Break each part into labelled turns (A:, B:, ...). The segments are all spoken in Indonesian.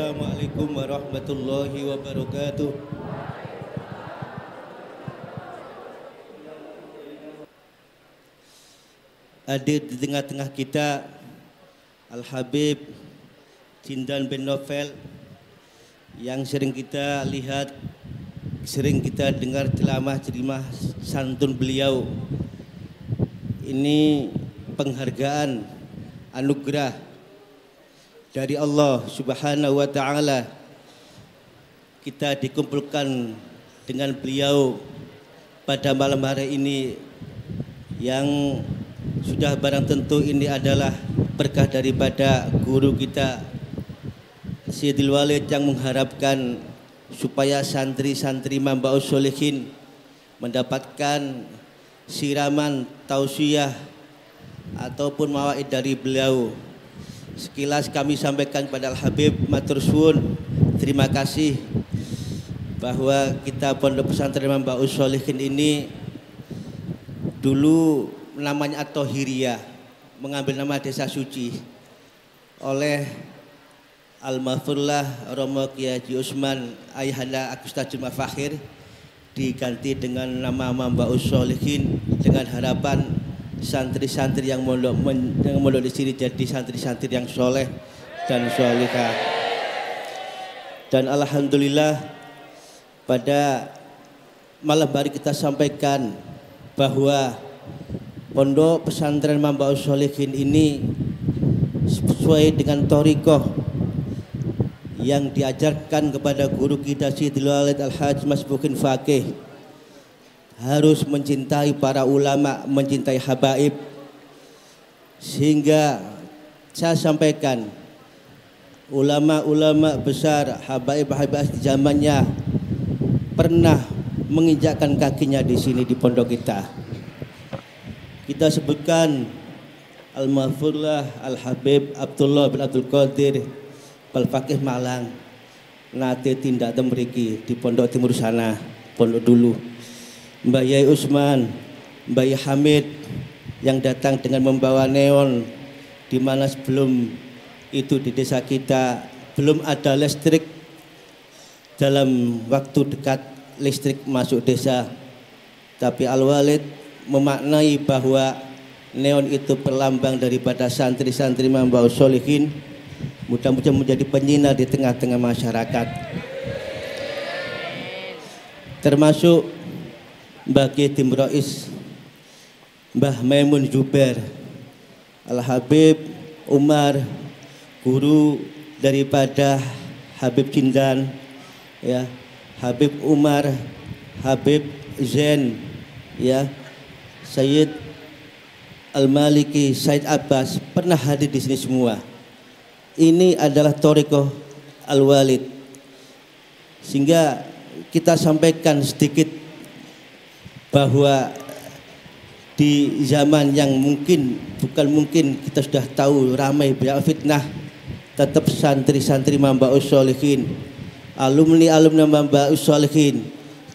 A: Assalamualaikum warahmatullahi wabarakatuh. Hadir di tengah-tengah kita Al-Habib Jindan bin Novel yang sering kita lihat, sering kita dengar ceramah santun beliau. Ini penghargaan, anugerah dari Allah Subhanahu wa Ta'ala. Kita dikumpulkan dengan beliau pada malam hari ini yang sudah barang tentu ini adalah berkah daripada guru kita Sayyidil Walid yang mengharapkan supaya santri-santri Mambaus Sholihin mendapatkan siraman tausiah ataupun mawaid dari beliau. Sekilas kami sampaikan kepada Al-Habib matur suwun, terima kasih bahwa kita Pondok Pesantren Mambaus Sholihin ini dulu namanya At-Tahiriyah, mengambil nama desa suci oleh Al-Mahfurlah Romo Kiai Haji Usman Ayahanda Agus Tajul Mafakhir, diganti dengan nama Mambaus Sholihin dengan harapan santri-santri yang mondok di sini jadi santri-santri yang soleh dan solihah. Dan alhamdulillah pada malam hari kita sampaikan bahwa Pondok Pesantren Mambaus Sholihin ini sesuai dengan thariqah yang diajarkan kepada guru kita Sayyidil Walid Al-Hajj Masbukin Faqih, harus mencintai para ulama, mencintai habaib. Sehingga saya sampaikan ulama-ulama besar, habaib-habaib di zamannya pernah menginjakkan kakinya di sini di pondok kita. Kita sebutkan Al-Mahfurlah Al-Habib Abdullah bin Abdul Qadir Al-Faqih Malang nate tindak temriki di pondok timur sana, pondok dulu. Mbak Yai Usman, Mbak Yai Hamid yang datang dengan membawa neon, di mana sebelum itu di desa kita belum ada listrik. Dalam waktu dekat listrik masuk desa, tapi Al-Walid memaknai bahwa neon itu perlambang daripada santri-santri Mambaus Sholihin, mudah-mudahan menjadi penyinar di tengah-tengah masyarakat. Termasuk bagi tim Rois Mbah Maimun Zubair, Al-Habib Umar, guru daripada Habib Jindan, ya, Habib Umar, Habib Zain, ya, Sayyid Al-Maliki, Said Abbas pernah hadir di sini semua. Ini adalah thariqah Al-Walid. Sehingga kita sampaikan sedikit bahwa di zaman yang bukan mungkin kita sudah tahu ramai banyak fitnah, tetap santri-santri Mambaus Sholihin, alumni Mambaus Sholihin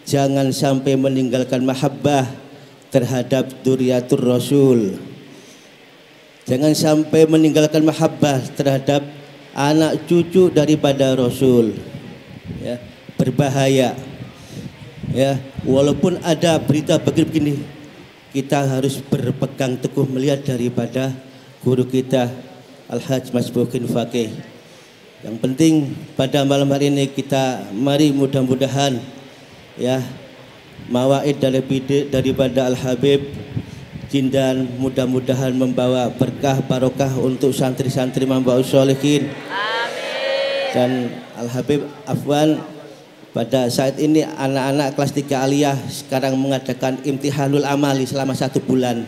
A: jangan sampai meninggalkan mahabbah terhadap Duriyatur Rasul. Jangan sampai meninggalkan mahabbah terhadap anak cucu daripada Rasul. Ya, berbahaya. Ya, walaupun ada berita begini, kita harus berpegang teguh melihat daripada guru kita Al-Hajj Masbukin Faqih. Yang penting pada malam hari ini kita mari mudah-mudahan ya mawaid daripada Al-Habib Jindan mudah-mudahan membawa berkah barokah untuk santri-santri Mambaus Sholihin. Amin. Dan Al-Habib Afwan, pada saat ini anak-anak kelas 3 aliyah sekarang mengadakan imtihanul amali selama 1 bulan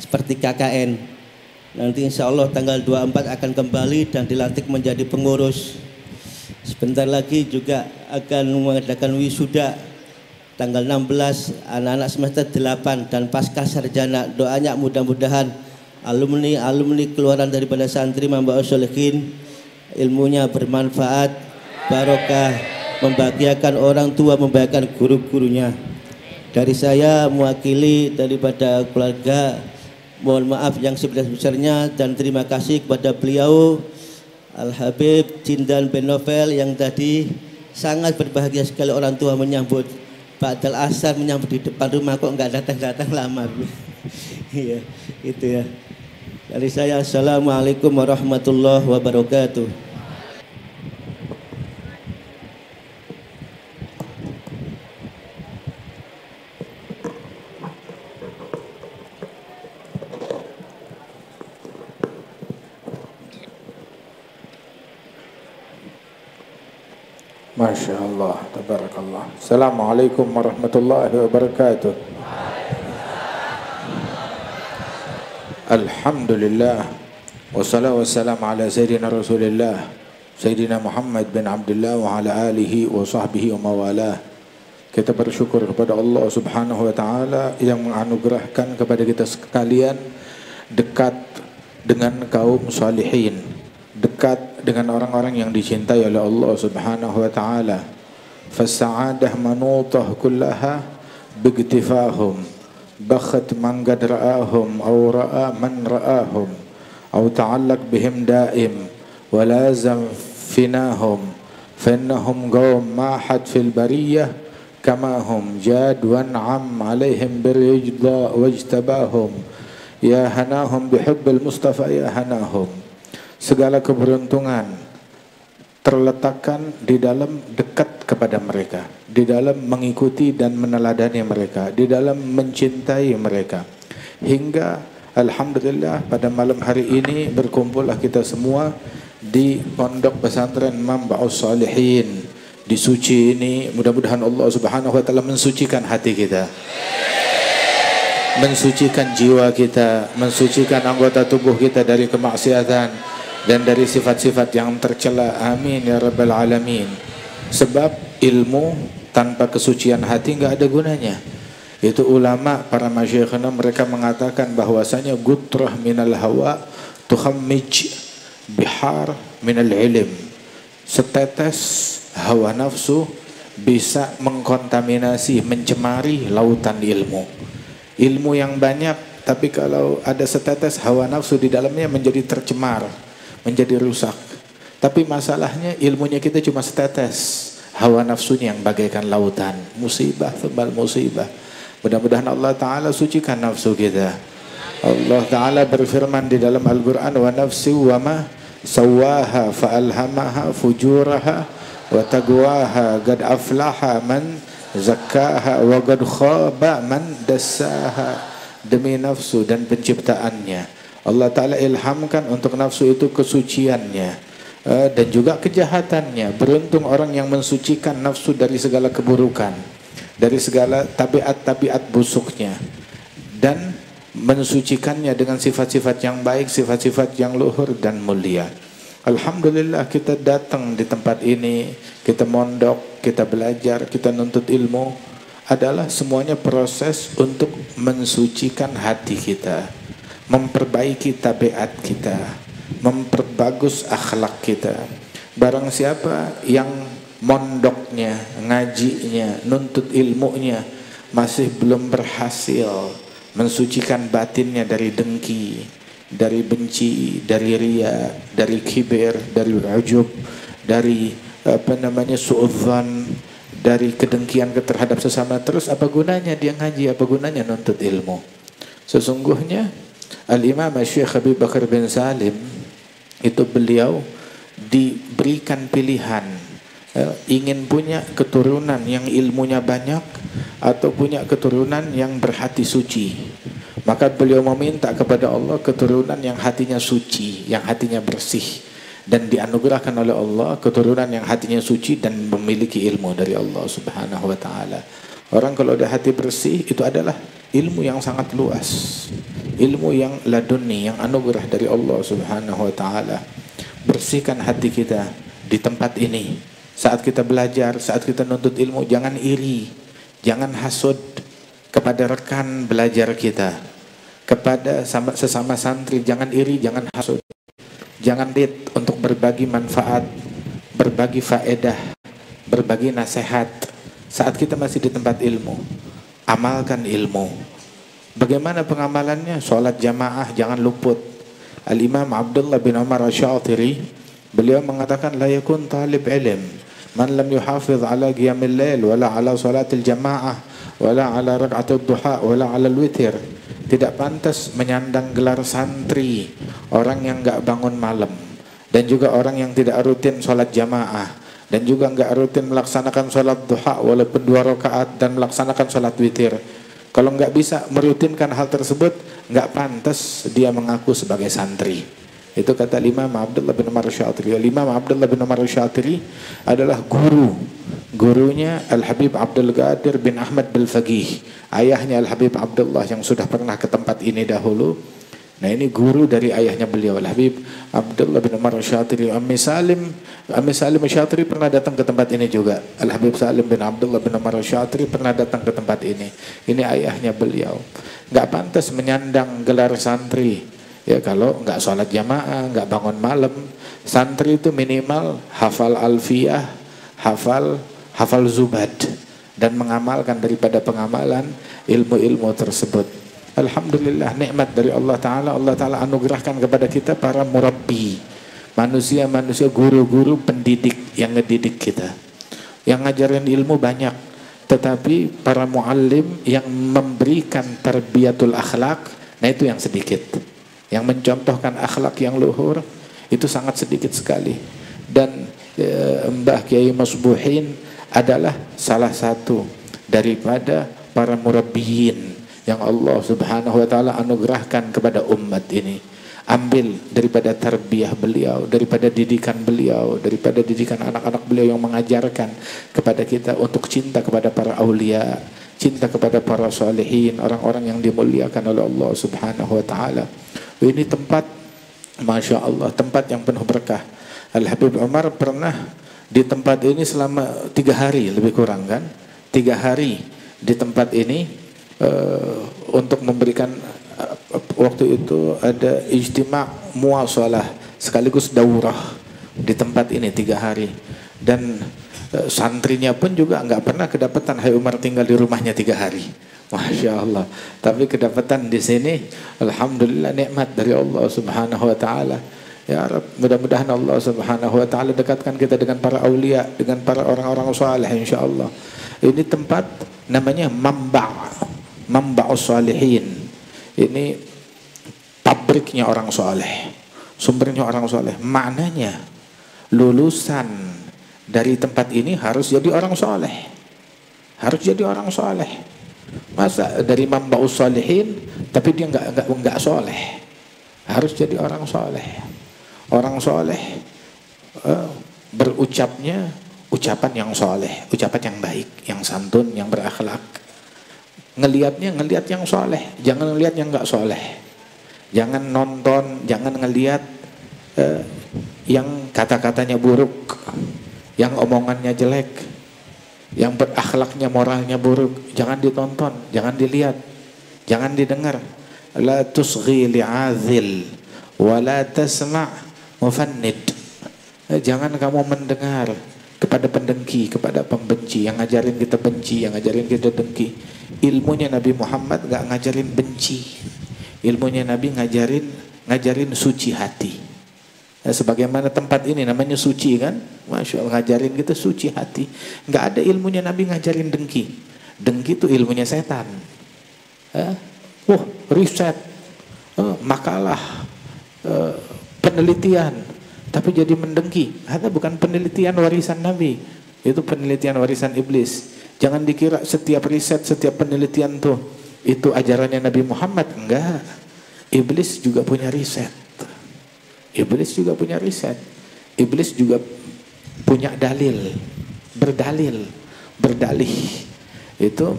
A: seperti KKN. Nanti insya Allah tanggal 24 akan kembali dan dilantik menjadi pengurus. Sebentar lagi juga akan mengadakan wisuda tanggal 16 anak-anak semester 8 dan pasca sarjana. Doanya mudah-mudahan alumni keluaran daripada santri Mambaus Sholihin ilmunya bermanfaat, barokah, membahagiakan orang tua, membahagiakan guru-gurunya. Dari saya mewakili daripada keluarga, mohon maaf yang sebesar-besarnya dan terima kasih kepada beliau Al-Habib Jindan bin Novel yang tadi sangat berbahagia sekali orang tua menyambut Ba'dal Asar, menyambut di depan rumah, kok nggak datang-datang lama. Iya, itu ya. Dari saya, assalamualaikum warahmatullahi wabarakatuh.
B: Masya Allah, tabarakallah. Assalamualaikum warahmatullahi wabarakatuh. Alhamdulillah, wassalatu wassalamu ala sayyidina Rasulillah, Sayyidina Muhammad bin Abdullah wa ala alihi wa sahbihi wa mawalah. Kita bersyukur kepada Allah Subhanahu wa taala yang menganugerahkan kepada kita sekalian dekat dengan kaum salihin, dekat dengan orang-orang yang dicintai oleh Allah Subhanahu wa taala. Fas'adah manutah kullaha bigtifahum bakhat man qad ra'ahum aw ra'a man ra'ahum aw ta'allaq bihim daim wa lazam finahum fannahum qawm mahat fil bariyah kama hum jad wa an'am alaihim birrijda wajtabahum ya hanahum bihubbil mustafa ya hanahum. Segala keberuntungan terletakkan di dalam dekat kepada mereka, di dalam mengikuti dan meneladani mereka, di dalam mencintai mereka. Hingga alhamdulillah pada malam hari ini berkumpullah kita semua di Pondok Pesantren Manba'us Shalihin. Di suci ini mudah-mudahan Allah Subhanahu wa taala mensucikan hati kita, mensucikan jiwa kita, mensucikan anggota tubuh kita dari kemaksiatan dan dari sifat-sifat yang tercela. Amin ya rabbal alamin. Sebab ilmu tanpa kesucian hati nggak ada gunanya. Itu ulama para masyayikhna mereka mengatakan bahwasanya gutrah minal hawa tukhammij bihar minal ilm. Setetes hawa nafsu bisa mengkontaminasi, mencemari lautan ilmu. Ilmu yang banyak tapi kalau ada setetes hawa nafsu di dalamnya menjadi tercemar, menjadi rusak. Tapi masalahnya ilmunya kita cuma setetes, hawa nafsunya yang bagaikan lautan. Musibah tebal musibah. Mudah-mudahan Allah Ta'ala sucikan nafsu kita. Allah Ta'ala berfirman di dalam Al-Quran, wa nafsi wa ma sawaha fa'alhamaha fujuraha wa taqwaha qad aflaha man zakkaha wa qad khaba man dassaha. Demi nafsu dan penciptaannya, Allah Ta'ala ilhamkan untuk nafsu itu kesuciannya dan juga kejahatannya. Beruntung orang yang mensucikan nafsu dari segala keburukan, dari segala tabiat-tabiat busuknya, dan mensucikannya dengan sifat-sifat yang baik, sifat-sifat yang luhur dan mulia. Alhamdulillah kita datang di tempat ini, kita mondok, kita belajar, kita nuntut ilmu, adalah semuanya proses untuk mensucikan hati kita, memperbaiki tabiat kita, memperbagus akhlak kita. Barang siapa yang mondoknya, ngajinya, nuntut ilmunya masih belum berhasil mensucikan batinnya dari dengki, dari benci, dari riya, dari kibir, dari ujub, dari su'udzan, dari kedengkian terhadap sesama, terus apa gunanya dia ngaji, apa gunanya nuntut ilmu? Sesungguhnya Al-Imam Syekh Habib Bakar bin Salim itu beliau diberikan pilihan, ingin punya keturunan yang ilmunya banyak atau punya keturunan yang berhati suci. Maka beliau meminta kepada Allah keturunan yang hatinya suci, yang hatinya bersih, dan dianugerahkan oleh Allah keturunan yang hatinya suci dan memiliki ilmu dari Allah Subhanahu wa taala. Orang kalau ada hati bersih itu adalah ilmu yang sangat luas, ilmu yang laduni, yang anugerah dari Allah Subhanahu wa taala. Bersihkan hati kita di tempat ini. Saat kita belajar, saat kita nuntut ilmu, jangan iri, jangan hasud kepada rekan belajar kita, kepada sesama santri, jangan iri, jangan hasud. Jangan rit untuk berbagi manfaat, berbagi faedah, berbagi nasihat. Saat kita masih di tempat ilmu, amalkan ilmu. Bagaimana pengamalannya? Sholat jamaah jangan luput. Al-Imam Abdullah bin Umar Asy-Syatiri Beliau mengatakan la yakun talib ilm man lam yuhafiz ala qiyamil lail wala ala salatil jamaah wala ala rak'atul duha wala ala witir. Tidak pantas menyandang gelar santri orang yang enggak bangun malam, dan juga orang yang tidak rutin salat jamaah, dan juga enggak rutin melaksanakan salat duha walaupun 2 rakaat dan melaksanakan salat witir. Kalau enggak bisa merutinkan hal tersebut, enggak pantas dia mengaku sebagai santri. Itu kata Imam Abdullah bin Umar Syatiri. Imam Abdullah bin Umar Syatiri adalah gurunya Al-Habib Abdul Qadir bin Ahmad Bil-Faqih, ayahnya Al-Habib Abdullah yang sudah pernah ke tempat ini dahulu. Nah, ini guru dari ayahnya beliau, Al-Habib Abdullah bin Umar Syatiri. Ammi Salim Syatiri pernah datang ke tempat ini juga. Al-Habib Salim bin Abdullah bin Umar Syatiri pernah datang ke tempat ini. Ini ayahnya beliau. Enggak pantas menyandang gelar santri ya kalau enggak sholat jamaah, enggak bangun malam. Santri itu minimal hafal alfiyah, hafal zubad, dan mengamalkan daripada pengamalan ilmu-ilmu tersebut. Alhamdulillah, nikmat dari Allah Ta'ala. Allah Ta'ala anugerahkan kepada kita para murabbi, manusia-manusia, guru-guru pendidik yang ngedidik kita, yang ngajarin ilmu banyak. Tetapi para muallim yang memberikan tarbiyatul akhlak, nah itu yang sedikit. Yang mencontohkan akhlak yang luhur itu sangat sedikit sekali. Dan Mbah Kiai Masbuhin adalah salah satu daripada para murabbiyin yang Allah Subhanahu wa taala anugerahkan kepada umat ini. Ambil daripada tarbiyah beliau, daripada didikan beliau, daripada didikan anak-anak beliau yang mengajarkan kepada kita untuk cinta kepada para aulia, cinta kepada para salihin, orang-orang yang dimuliakan oleh Allah Subhanahu wa taala. Ini tempat, Masya Allah, tempat yang penuh berkah. Al-Habib Umar pernah di tempat ini selama 3 hari lebih kurang kan, 3 hari di tempat ini untuk memberikan, waktu itu ada ijtima' muasalah sekaligus daurah di tempat ini 3 hari. Dan santrinya pun juga enggak pernah kedapatan Hai Umar tinggal di rumahnya 3 hari. Masya Allah. Tapi kedapatan di sini, alhamdulillah, nikmat dari Allah Subhanahu wa taala. Ya Rabb, mudah-mudahan Allah Subhanahu wa taala dekatkan kita dengan para aulia, dengan para orang-orang saleh insyaallah. Ini tempat namanya Mamba'us Salihin. Ini pabriknya orang saleh, sumbernya orang saleh. Maknanya lulusan dari tempat ini harus jadi orang saleh. Harus jadi orang saleh. Masa dari Mamba'us Salihin tapi dia enggak soleh? Harus jadi orang soleh. Orang soleh berucapnya ucapan yang soleh, ucapan yang baik, yang santun, yang berakhlak. Ngelihat yang soleh, jangan ngelihat yang enggak soleh. Jangan nonton, jangan ngelihat yang kata-katanya buruk, yang omongannya jelek, yang berakhlaknya, moralnya buruk. Jangan ditonton, jangan dilihat, jangan didengar. La tusghi li'adhil wa la tasma' mufannid. Jangan kamu mendengar kepada pendengki, kepada pembenci, yang ngajarin kita benci, yang ngajarin kita dengki. Ilmunya Nabi Muhammad gak ngajarin benci. Ilmunya Nabi ngajarin suci hati. Sebagaimana tempat ini namanya suci kan, Masya Allah, ngajarin kita suci hati. Nggak ada ilmunya Nabi ngajarin dengki. Dengki itu ilmunya setan. Riset, makalah, penelitian, tapi jadi mendengki. Itu bukan penelitian warisan Nabi, itu penelitian warisan iblis. Jangan dikira setiap riset, setiap penelitian tuh itu ajarannya Nabi Muhammad. Enggak, iblis juga punya riset. Iblis juga punya riset. Iblis juga punya dalil, berdalih. Itu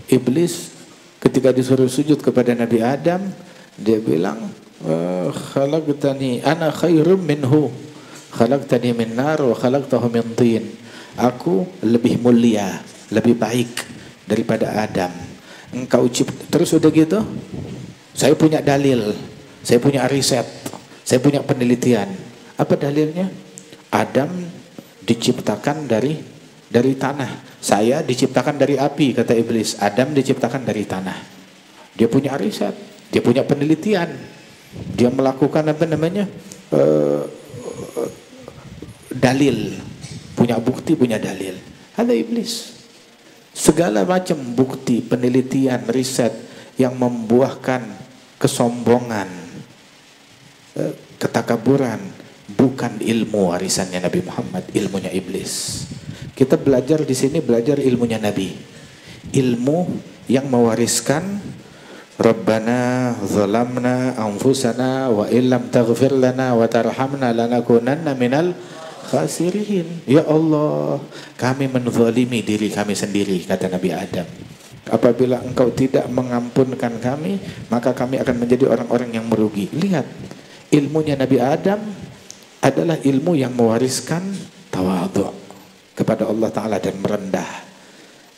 B: iblis ketika disuruh sujud kepada Nabi Adam, dia bilang, khalaqtani ana khairum minhu, khalaqtani min nar wa khalaqtahu min tin. Aku lebih mulia, lebih baik daripada Adam. Engkau cipta. Terus udah gitu, saya punya dalil, saya punya riset, saya punya penelitian. Apa dalilnya? Adam diciptakan dari tanah. Saya diciptakan dari api, kata iblis. Adam diciptakan dari tanah. Dia punya riset, dia punya penelitian. Dia melakukan dalil, punya bukti, punya dalil. Ada iblis. Segala macam bukti, penelitian, riset yang membuahkan kesombongan, ketakaburan, bukan ilmu warisannya Nabi Muhammad, ilmunya iblis. Kita belajar di sini, belajar ilmunya Nabi, ilmu yang mewariskan Rabbana zalamna anfusana wa illam taghfir lana wa tarhamna lanakunanna minal khasirin. Ya Allah, kami menzalimi diri kami sendiri, kata Nabi Adam. Apabila engkau tidak mengampunkan kami, maka kami akan menjadi orang-orang yang merugi. Lihat, ilmunya Nabi Adam adalah ilmu yang mewariskan tawadhu kepada Allah Ta'ala dan merendah.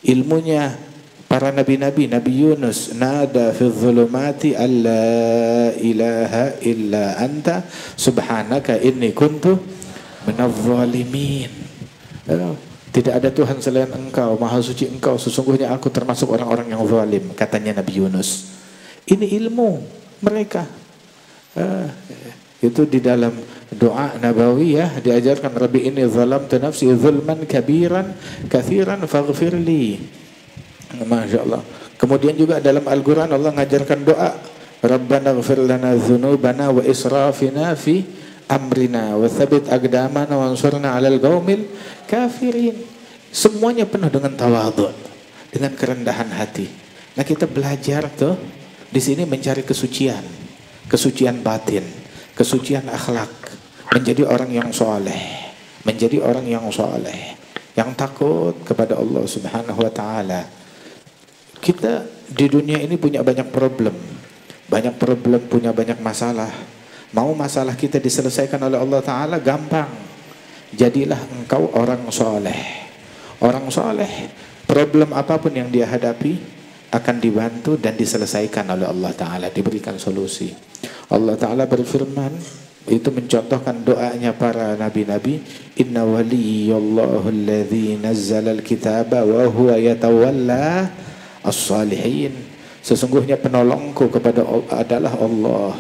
B: Ilmunya para nabi-nabi, Nabi Yunus, nada fi dhulumati alla ilaha illa anta subhanaka inni kuntu minadh dhalimin. Tidak ada Tuhan selain engkau, maha suci engkau, sesungguhnya aku termasuk orang-orang yang zalim, katanya Nabi Yunus. Ini ilmu mereka. Itu di dalam doa nabawiyah diajarkan, Rabbi inni zalamtu nafsi zulman kabiran kathiran faghfirli. Masya Allah. Kemudian juga dalam Al-Quran Allah mengajarkan doa, Rabbana ighfir lana dhunubana wa israfina fi amrina wa thabit aqdamana wa ansurna 'alal qaumil kafirin. Semuanya penuh dengan tawadhu, dengan kerendahan hati. Nah, kita belajar tuh di sini mencari kesucian, kesucian batin, kesucian akhlak, menjadi orang yang soleh, menjadi orang yang soleh, yang takut kepada Allah Subhanahu wa Ta'ala. Kita di dunia ini punya banyak problem, punya banyak masalah. Mau masalah kita diselesaikan oleh Allah Ta'ala gampang. Jadilah engkau orang soleh. Orang soleh, problem apapun yang dia hadapi akan dibantu dan diselesaikan oleh Allah Ta'ala, diberikan solusi. Allah Ta'ala berfirman, itu mencontohkan doanya para nabi-nabi, inna waliyallahu alladhi nazzala al-kitaba wa huwa yatawalla as-salihin. Sesungguhnya penolongku kepada adalah Allah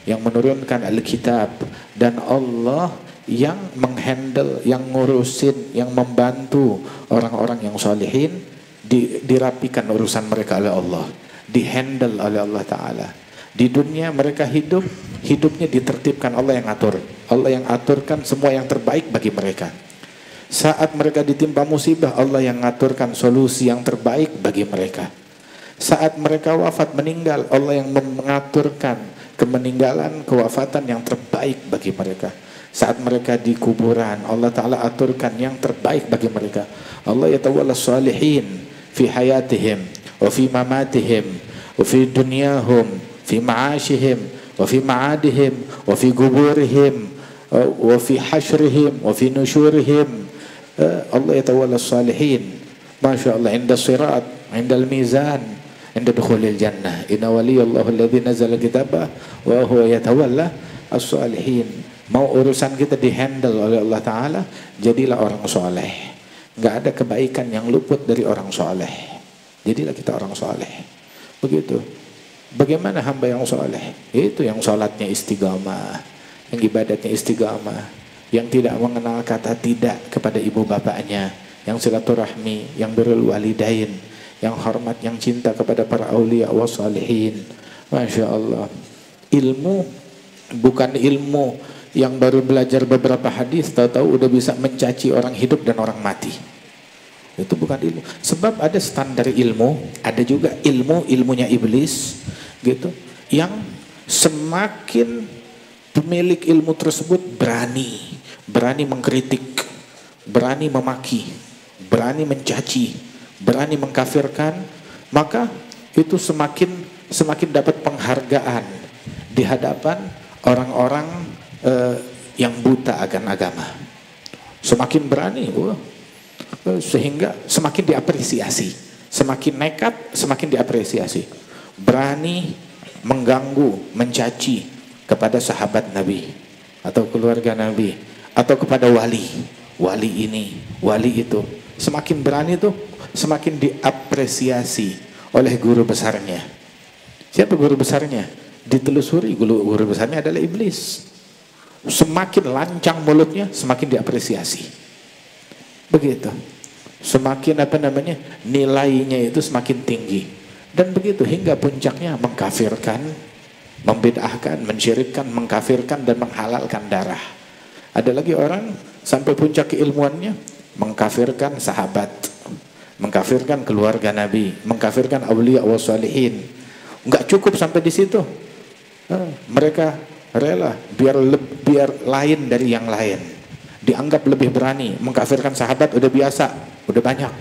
B: yang menurunkan Alkitab, dan Allah yang menghandle, yang ngurusin, yang membantu orang-orang yang salihin, dirapikan urusan mereka oleh Allah, dihandle oleh Allah Ta'ala. Di dunia mereka hidupnya ditertibkan, Allah yang atur, Allah yang aturkan semua yang terbaik bagi mereka. Saat mereka ditimpa musibah, Allah yang mengaturkan solusi yang terbaik bagi mereka. Saat mereka wafat meninggal, Allah yang mengaturkan kemeninggalan, kewafatan yang terbaik bagi mereka. Saat mereka di kuburan, Allah Ta'ala aturkan yang terbaik bagi mereka. Allah yatawalla salihin fi hayatihim wa fi mamatihim wa fi dunyahum fi ma'ashihim wa fi ma'adihim wa fi kuburihim wa fi hashrihim wa fi nushurihim. Allah yatawalla salihin, Masya Allah, inda sirat, inda al-mizan, inda dukhulil jannah. Inna waliyallahu alladhi nazala kitabah wa huwa yatawalla as-salihin. Mau urusan kita dihandle oleh Allah Ta'ala, jadilah orang soleh. Nggak ada kebaikan yang luput dari orang soleh. Jadilah kita orang soleh. Begitu. Bagaimana hamba yang soleh? Itu yang sholatnya istiqamah, yang ibadatnya istiqamah, yang tidak mengenal kata tidak kepada ibu bapaknya, yang silaturahmi, yang birrul walidain, yang hormat, yang cinta kepada para aulia wa salihin. Masya Allah. Ilmu bukan ilmu yang baru belajar beberapa hadis tahu-tahu udah bisa mencaci orang hidup dan orang mati. Itu bukan ilmu. Sebab ada standar ilmu, ada juga ilmunya iblis gitu, yang semakin pemilik ilmu tersebut berani mengkritik, berani memaki, berani mencaci, berani mengkafirkan, maka itu semakin dapat penghargaan di hadapan orang-orang yang buta akan agama. Semakin berani, sehingga semakin diapresiasi, semakin nekat semakin diapresiasi. Berani mengganggu, mencaci kepada sahabat Nabi atau keluarga Nabi atau kepada wali ini, wali itu. Semakin berani tuh semakin diapresiasi oleh guru besarnya. Siapa guru besarnya? Ditelusuri, guru besarnya adalah iblis. Semakin lancang mulutnya, semakin diapresiasi. Begitu. Semakin nilainya itu semakin tinggi. Dan begitu hingga puncaknya mengkafirkan, membid'ahkan, mensyirikkan, mengkafirkan dan menghalalkan darah. Ada lagi orang sampai puncak keilmuannya mengkafirkan sahabat, mengkafirkan keluarga Nabi, mengkafirkan aulia wa salihin. Enggak cukup sampai di situ. Mereka rela biar lain dari yang lain, dianggap lebih berani. Mengkafirkan sahabat udah biasa, udah banyak.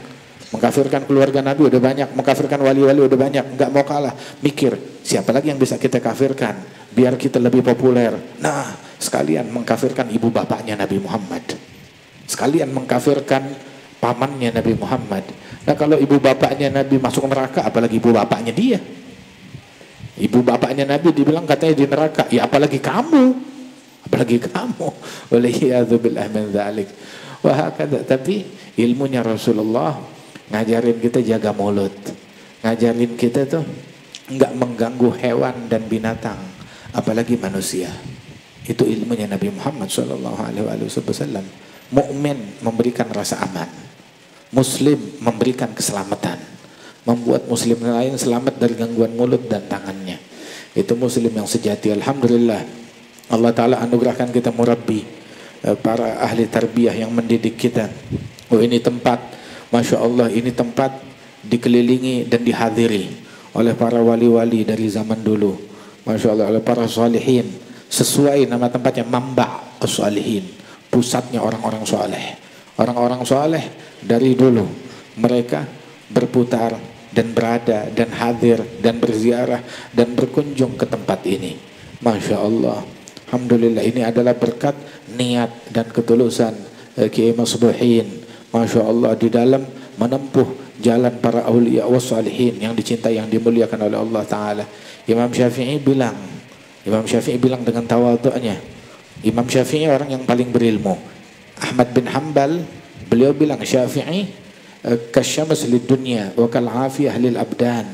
B: Mengkafirkan keluarga Nabi udah banyak, mengkafirkan wali-wali udah banyak. Enggak mau kalah, mikir siapa lagi yang bisa kita kafirkan biar kita lebih populer. Nah, sekalian mengkafirkan ibu bapaknya Nabi Muhammad, sekalian mengkafirkan pamannya Nabi Muhammad. Nah, kalau ibu bapaknya Nabi masuk neraka, apalagi ibu bapaknya dia. Ibu bapaknya Nabi dibilang katanya di neraka, ya apalagi kamu, apalagi kamu. Waliyadzubillah min dzalik. Wah, tapi ilmunya Rasulullah ngajarin kita jaga mulut, ngajarin kita tuh enggak mengganggu hewan dan binatang, apalagi manusia. Itu ilmunya Nabi Muhammad SAW. Mukmin memberikan rasa aman, Muslim memberikan keselamatan, membuat Muslim lain selamat dari gangguan mulut dan tangannya. Itu Muslim yang sejati. Alhamdulillah, Allah Ta'ala anugerahkan kita murabbi, para ahli tarbiyah yang mendidik kita. Oh, ini tempat, Masya Allah, ini tempat dikelilingi dan dihadiri oleh para wali-wali dari zaman dulu, Masya Allah, oleh para salihin. Sesuai nama tempatnya, Mamba' as-salihin, pusatnya orang-orang soleh. Orang-orang soleh dari dulu mereka berputar dan berada dan hadir dan berziarah dan berkunjung ke tempat ini. Masya Allah, alhamdulillah, ini adalah berkat niat dan ketulusan Kiai Masbuhin, Masya Allah, di dalam menempuh jalan para awliya wa salihin yang dicintai, yang dimuliakan oleh Allah Ta'ala. Imam Syafi'i bilang dengan tawadhu'nya, Imam Syafi'i orang yang paling berilmu. Ahmad bin Hanbal, beliau bilang Syafi'i kasyams lid dunya wa kal afiyah lil abdan.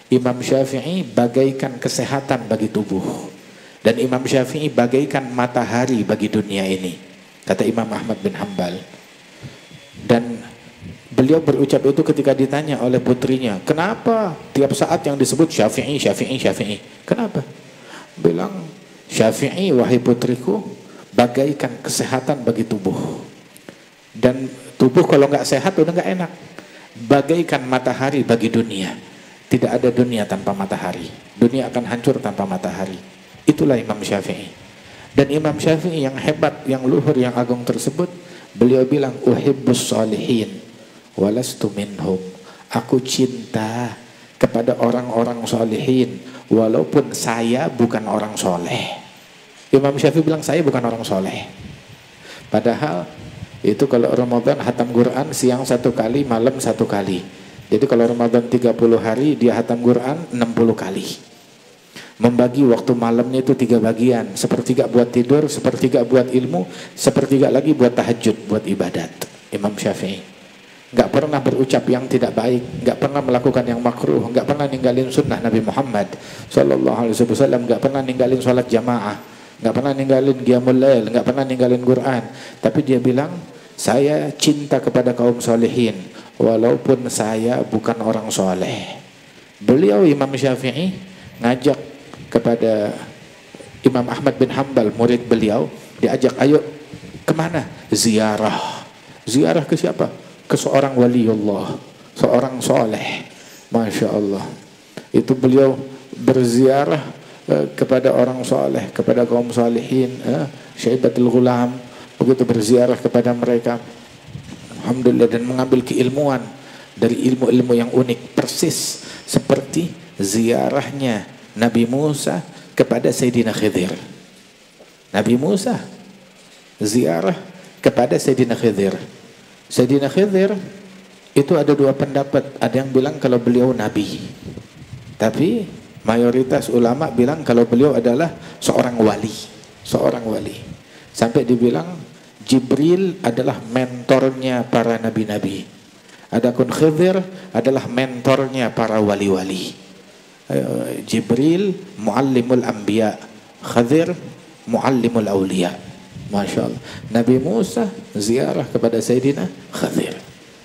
B: Imam Syafi'i bagaikan kesehatan bagi tubuh, dan Imam Syafi'i bagaikan matahari bagi dunia ini, kata Imam Ahmad bin Hanbal. Dan beliau berucap itu ketika ditanya oleh putrinya, kenapa tiap saat yang disebut Syafi'i, Syafi'i, Syafi'i? Kenapa? Bilang, Syafi'i wahai putriku bagaikan kesehatan bagi tubuh, dan tubuh kalau nggak sehat udah nggak enak. Bagaikan matahari bagi dunia, tidak ada dunia tanpa matahari, dunia akan hancur tanpa matahari. Itulah Imam Syafi'i. Dan Imam Syafi'i yang hebat, yang luhur, yang agung tersebut, beliau bilang, uhibbus salihin walastu minhum. Aku cinta kepada orang-orang salihin walaupun saya bukan orang soleh. Imam Syafi'i bilang, saya bukan orang soleh. Padahal itu kalau Ramadan hatam Quran siang 1 kali, malam 1 kali. Jadi kalau Ramadan 30 hari, dia hatam Quran 60 kali. Membagi waktu malamnya itu 3 bagian, 1/3 buat tidur, 1/3 buat ilmu, 1/3 lagi buat tahajud, buat ibadat. Imam Syafi'i nggak pernah berucap yang tidak baik, nggak pernah melakukan yang makruh, nggak pernah ninggalin sunnah Nabi Muhammad SAW, nggak pernah ninggalin sholat jamaah, nggak pernah ninggalin qiyamul lail, nggak pernah ninggalin Quran. Tapi dia bilang, saya cinta kepada kaum solehin walaupun saya bukan orang soleh. Beliau Imam Syafi'i ngajak kepada Imam Ahmad bin Hanbal, murid beliau, diajak, ayo kemana? Ziarah. Ziarah ke siapa? Ke seorang waliullah, seorang soleh. Masya Allah. Itu beliau berziarah kepada orang soleh, kepada kaum salihin, Syaibatul Ghulam. Begitu berziarah kepada mereka, alhamdulillah, dan mengambil keilmuan dari ilmu-ilmu yang unik, persis seperti ziarahnya Nabi Musa kepada Sayyidina Khidir. Nabi Musa ziarah kepada Sayyidina Khidir. Sayyidina Khidir itu ada 2 pendapat. Ada yang bilang kalau beliau nabi, tapi mayoritas ulama bilang kalau beliau adalah seorang wali, seorang wali. Sampai dibilang Jibril adalah mentornya para nabi-nabi, adapun Khidir adalah mentornya para wali-wali. Jibril muallimul anbiya, Khidir muallimul awliya. Masya Allah. Nabi Musa ziarah kepada Sayyidina Khadir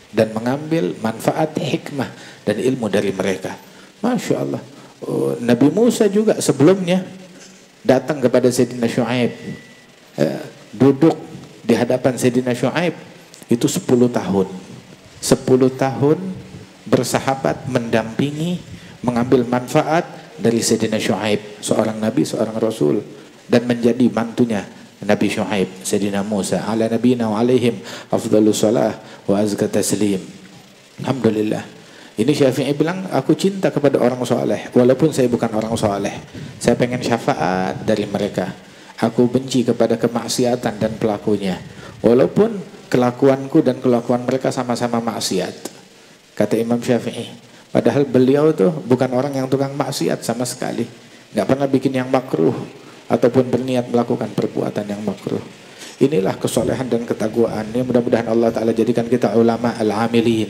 B: dan mengambil manfaat, hikmah dan ilmu dari mereka. Masya Allah. Nabi Musa juga sebelumnya datang kepada Sayyidina Syuaib, duduk di hadapan Sayyidina Syuaib itu 10 tahun. 10 tahun bersahabat, mendampingi, mengambil manfaat dari Sayyidina Syuaib, seorang nabi, seorang rasul, dan menjadi mantunya Nabi Syuaib, Sayyidina Musa. Ala nabiyina wa alaihim afdhalus salah wa azka taslim. Alhamdulillah. Ini Syafi'i bilang, aku cinta kepada orang soleh walaupun saya bukan orang soleh. Saya pengen syafaat dari mereka. Aku benci kepada kemaksiatan dan pelakunya walaupun kelakuanku dan kelakuan mereka sama-sama maksiat. Kata Imam Syafi'i, padahal beliau tuh bukan orang yang tukang maksiat sama sekali, nggak pernah bikin yang makruh ataupun berniat melakukan perbuatan yang makruh. Inilah kesolehan dan ketakwaan. Mudah-mudahan Allah Ta'ala jadikan kita ulama al-amilin,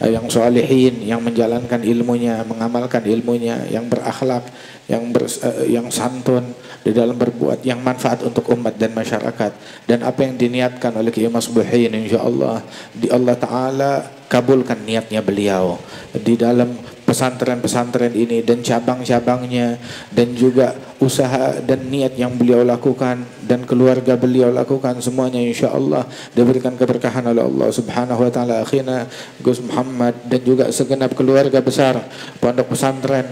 B: yang solehin, yang menjalankan ilmunya, mengamalkan ilmunya, yang berakhlak, yang santun di dalam berbuat, yang manfaat untuk umat dan masyarakat. Dan apa yang diniatkan oleh Kiai Mas Buhin, insyaallah di Allah Ta'ala kabulkan niatnya beliau di dalam pesantren-pesantren ini dan cabang-cabangnya, dan juga usaha dan niat yang beliau lakukan dan keluarga beliau lakukan, semuanya insyaallah diberikan keberkahan oleh Allah Subhanahu wa taala. Akhina Gus Muhammad dan juga segenap keluarga besar pondok pesantren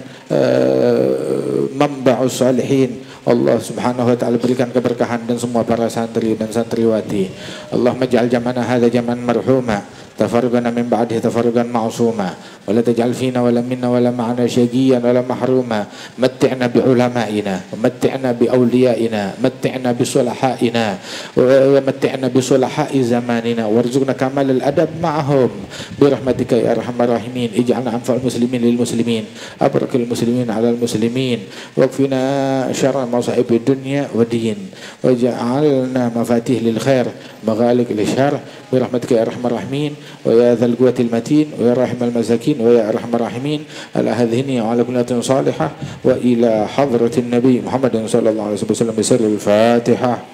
B: Mamba'us Salihin, Allah Subhanahu wa taala berikan keberkahan, dan semua para santri dan santriwati. Allahumma ij'al jam'ana hadza jam'an marhuma, tafarraqana min ba'dihi tafarruqan ma'suma, ولا تجعل فينا ولا منا ولا معنا شقيا ولا محروما. متعنا بعلمائنا ومتعنا بأوليائنا، متعنا بصلحائنا ومتعنا بصلحاء زماننا، وارزقنا كمال الأدب معهم برحمتك يا أرحم الراحمين. اجعلنا أنفع المسلمين للمسلمين، أبرك المسلمين على المسلمين، واكفنا شر مصائب الدنيا والدين، واجعلنا مفاتيح للخير مغالق للشر برحمتك يا أرحم الراحمين، ويا ذا القوة المتين، ويا راحم المساكين، ويا أرحم الراحمين. على هذه وعلى كل صالحة، وإلى حضرة النبي محمد صلى الله عليه وسلم بسر الفاتحة.